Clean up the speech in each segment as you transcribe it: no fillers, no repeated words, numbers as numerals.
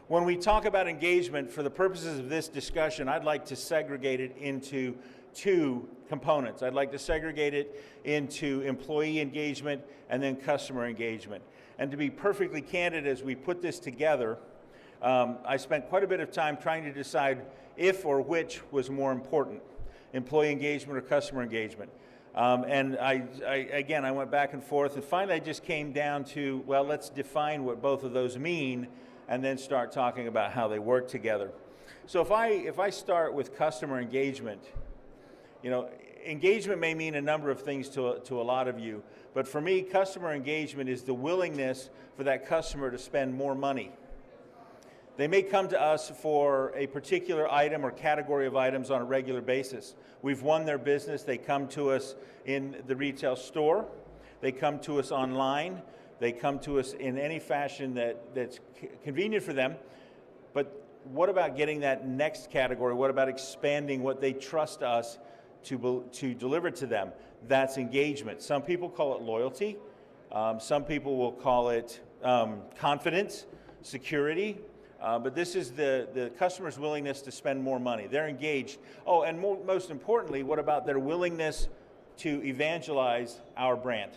When we talk about engagement, for the purposes of this discussion, I'd like to segregate it into two components. I'd like to segregate it into employee engagement and then customer engagement. And to be perfectly candid, as we put this together, I spent quite a bit of time trying to decide if or which was more important, employee engagement or customer engagement. And I went back and forth, and finally I just came down to, well, let's define what both of those mean and then start talking about how they work together. So if I start with customer engagement, you know, engagement may mean a number of things to a lot of you, but for me, customer engagement is the willingness for that customer to spend more money. They may come to us for a particular item or category of items on a regular basis. We've won their business. They come to us in the retail store. They come to us online. They come to us in any fashion that's convenient for them. But what about getting that next category? What about expanding what they trust us to deliver to them? That's engagement. Some people call it loyalty. Some people will call it confidence, security. But this is the customer's willingness to spend more money. They're engaged. Oh, and most importantly, what about their willingness to evangelize our brand?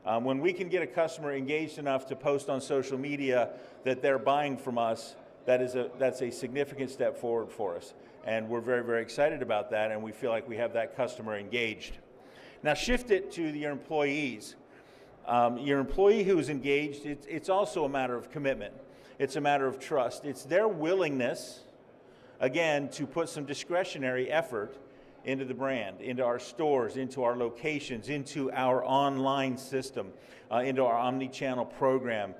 When we can get a customer engaged enough to post on social media that they're buying from us, that's a significant step forward for us. And we're very, very excited about that, and we feel like we have that customer engaged. Now shift it to your employees. Your employee who's engaged, it's also a matter of commitment. It's a matter of trust. It's their willingness, again, to put some discretionary effort into the brand, into our stores, into our locations, into our online system, into our omni-channel program,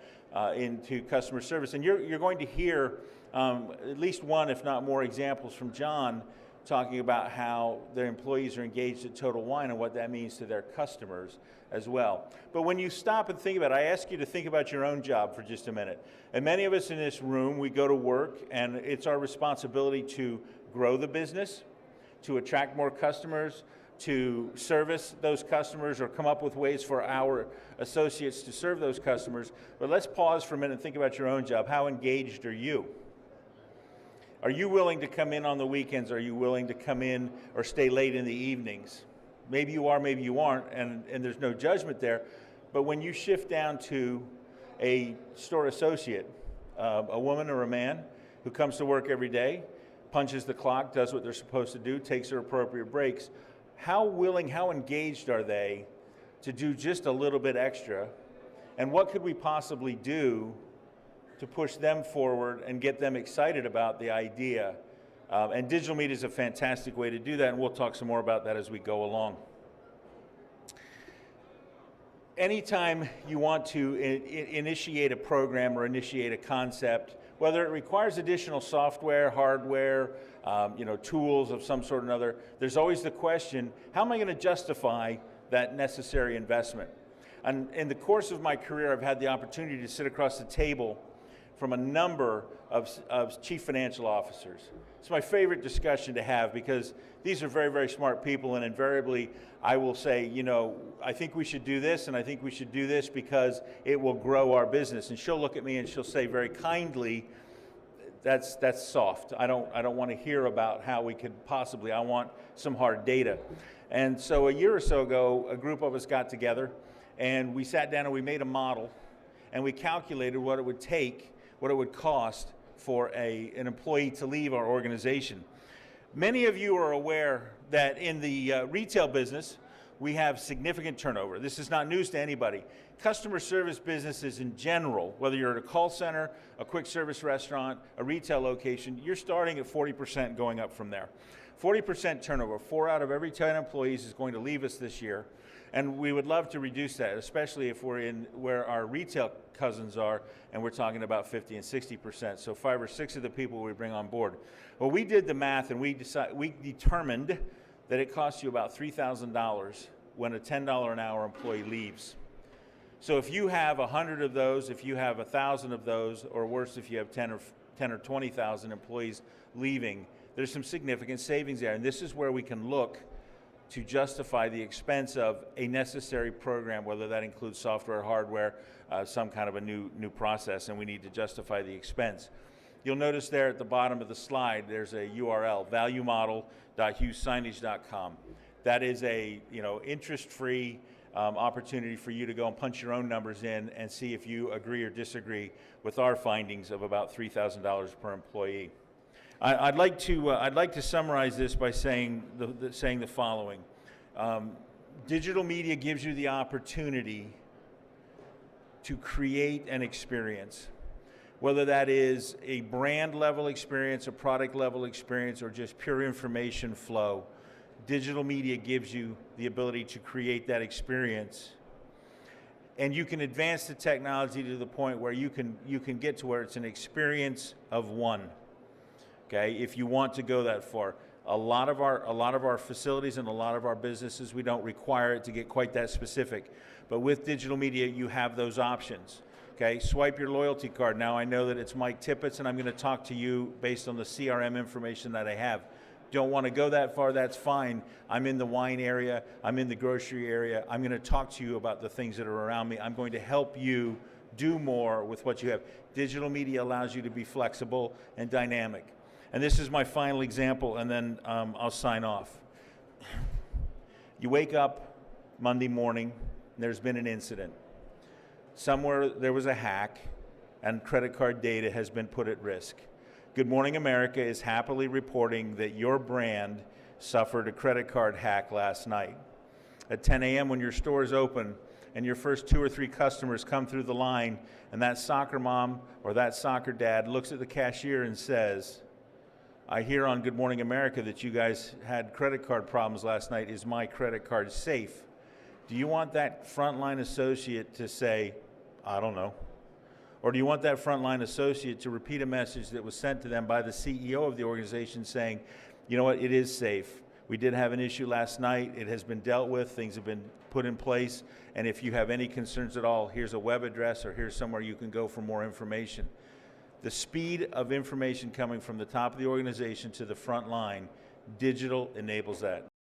into customer service. And you're going to hear at least one, if not more, examples from John talking about how their employees are engaged at Total Wine and what that means to their customers as well. But when you stop and think about it, I ask you to think about your own job for just a minute. And many of us in this room, we go to work and it's our responsibility to grow the business, to attract more customers, to service those customers or come up with ways for our associates to serve those customers. But let's pause for a minute and think about your own job. How engaged are you? Are you willing to come in on the weekends? Are you willing to come in or stay late in the evenings? Maybe you are, maybe you aren't, and there's no judgment there. But when you shift down to a store associate, a woman or a man who comes to work every day, punches the clock, does what they're supposed to do, takes their appropriate breaks, how willing, how engaged are they to do just a little bit extra? And what could we possibly do to push them forward and get them excited about the idea? And digital media is a fantastic way to do that, and we'll talk some more about that as we go along. Anytime you want to initiate a program or initiate a concept, whether it requires additional software, hardware, tools of some sort or another, there's always the question, how am I going to justify that necessary investment? And in the course of my career, I've had the opportunity to sit across the table from a number of chief financial officers. It's my favorite discussion to have because these are very, very smart people, and invariably I will say, I think we should do this and I think we should do this because it will grow our business. And she'll look at me and she'll say very kindly, that's soft. I don't want to hear about how we could possibly, I want some hard data. And so a year or so ago, a group of us got together and we sat down and we made a model and we calculated what it would take, what it would cost for an employee to leave our organization. Many of you are aware that in the retail business, we have significant turnover. This is not news to anybody. Customer service businesses in general, whether you're at a call center, a quick service restaurant, a retail location, you're starting at 40% going up from there. 40% turnover, 4 out of every 10 employees is going to leave us this year. And we would love to reduce that, especially if we're in where our retail cousins are, and we're talking about 50 and 60%. So 5 or 6 of the people we bring on board. Well, we did the math and we determined that it costs you about $3,000 when a $10 an hour employee leaves. So if you have 100 of those, if you have 1,000 of those, or worse, if you have 10 or 20,000 employees leaving, there's some significant savings there. And this is where we can look to justify the expense of a necessary program, whether that includes software, hardware, some kind of a new process, and we need to justify the expense. You'll notice there at the bottom of the slide, there's a URL, valuemodel.hughesignage.com. That is a interest-free opportunity for you to go and punch your own numbers in and see if you agree or disagree with our findings of about $3,000 per employee. I'd like to summarize this by saying the following. Digital media gives you the opportunity to create an experience, whether that is a brand level experience, a product level experience, or just pure information flow. Digital media gives you the ability to create that experience, and you can advance the technology to the point where you can get to where it's an experience of one. Okay, if you want to go that far. A lot of our facilities and a lot of our businesses, we don't require it to get quite that specific. But with digital media, you have those options. Okay, swipe your loyalty card. Now I know that it's Mike Tippets, and I'm going to talk to you based on the CRM information that I have. Don't want to go that far, that's fine. I'm in the wine area, I'm in the grocery area. I'm going to talk to you about the things that are around me. I'm going to help you do more with what you have. Digital media allows you to be flexible and dynamic. And this is my final example, and then I'll sign off. You wake up Monday morning, and there's been an incident. Somewhere there was a hack, and credit card data has been put at risk. Good Morning America is happily reporting that your brand suffered a credit card hack last night. At 10 a.m. when your store is open, and your first 2 or 3 customers come through the line, and that soccer mom or that soccer dad looks at the cashier and says, I hear on Good Morning America that you guys had credit card problems last night. Is my credit card safe? Do you want that frontline associate to say, I don't know? Or do you want that frontline associate to repeat a message that was sent to them by the CEO of the organization saying, you know what, it is safe. We did have an issue last night. It has been dealt with. Things have been put in place. And if you have any concerns at all, here's a web address or here's somewhere you can go for more information. The speed of information coming from the top of the organization to the front line, digital enables that.